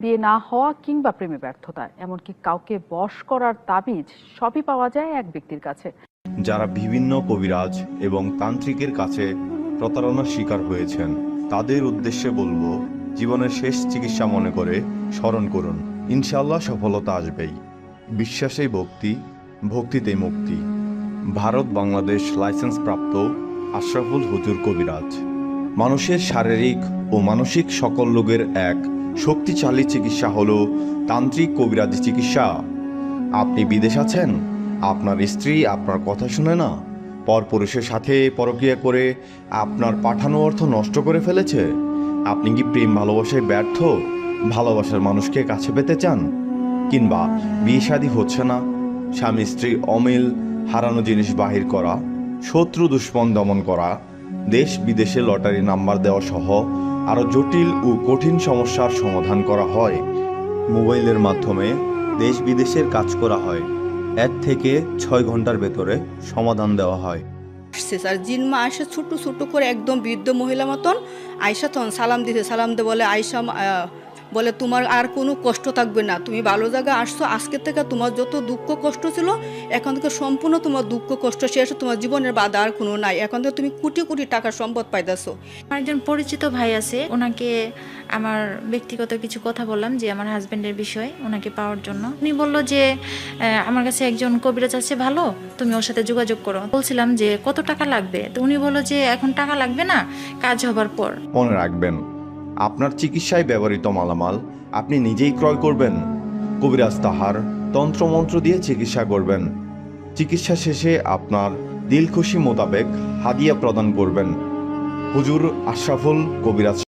বিয়ে না হওয়া কিংবা প্রেমে ব্যর্থতা, এমনকি কাউকে বশ করার তাবিজ সবই পাওয়া যায় এক ব্যক্তির কাছে। যারা বিভিন্ন কবিরাজ এবং তান্ত্রিকের কাছে প্রতারণার শিকার হয়েছেন, তাদের উদ্দেশ্যে বলবো, জীবনের শেষ চিকিৎসা মনে করে স্মরণ করুন। ইনশাআল্লাহ সফলতা আসবেই। বিশ্বাসেই ভক্তি, ভক্তিতেই মুক্তি। ভারত বাংলাদেশ লাইসেন্স প্রাপ্ত আশরাফুল হুজুর কবিরাজ। মানুষের শারীরিক ও মানসিক সকল রোগের এক শক্তিশালী চিকিৎসা হলো তান্ত্রিক কবিরাজি চিকিৎসা। আপনি বিদেশ আছেন, আপনার স্ত্রী আপনার কথা শুনে না, পরপুরুষের সাথে পরক্রিয়া করে আপনার পাঠানো অর্থ নষ্ট করে ফেলেছে। আপনি কি প্রেম ভালোবাসায় ব্যর্থ, ভালোবাসার মানুষকে কাছে পেতে চান, কিংবা বিয়ে শাদী হচ্ছে না, স্বামী স্ত্রী অমিল, হারানো জিনিস বাহির করা, শত্রু দুশ্মন দমন করা, দেশ বিদেশে লটারি নাম্বার দেওয়া সহ আরও জটিল ও কঠিন সমস্যার সমাধান করা হয়। মোবাইলের মাধ্যমে দেশ বিদেশের কাজ করা হয়। 1 থেকে 6 ঘন্টার ভেতরে সমাধান দেওয়া হয়। আর জিনমা আয়সা ছোট্ট ছোট্ট করে একদম বৃদ্ধ মহিলা মতন আয়সা তখন সালাম দিতে, সালাম দিয়ে বলে, আয়সা বলে তোমার আর কোনো কষ্ট থাকবে না, তুমি ভালো জায়গায় আসছো, আজকে থেকে তোমার যত দুঃখ কষ্ট ছিল এখন থেকে সম্পূর্ণ তোমার দুঃখ কষ্ট শেষ, তোমার জীবনের বাধা আর কোনো নাই, এখন থেকে তুমি কোটি কোটি টাকার সম্পদ পাইতেছো। আমার একজন পরিচিত ভাই আছে, ওনাকে আমার ব্যক্তিগত কিছু কথা বললাম যে আমার হাজবেন্ডের বিষয় ওনাকে পাওয়ার জন্য। উনি বললো যে আমার কাছে একজন কবিরাজ আছে ভালো, তুমি ওর সাথে যোগাযোগ করো। বলছিলাম যে কত টাকা লাগবে, তো উনি বললো যে এখন টাকা লাগবে না, কাজ হবার পর। মনে রাখবেন, আপনার চিকিৎসায় ব্যবহৃত মালামাল আপনি নিজেই ক্রয় করবেন। কবিরাজ তাহার তন্ত্রমন্ত্র দিয়ে চিকিৎসা করবেন। চিকিৎসা শেষে আপনার দিল খুশি মোতাবেক হাদিয়া প্রদান করবেন। হুজুর আশরাফুল কবিরাজ।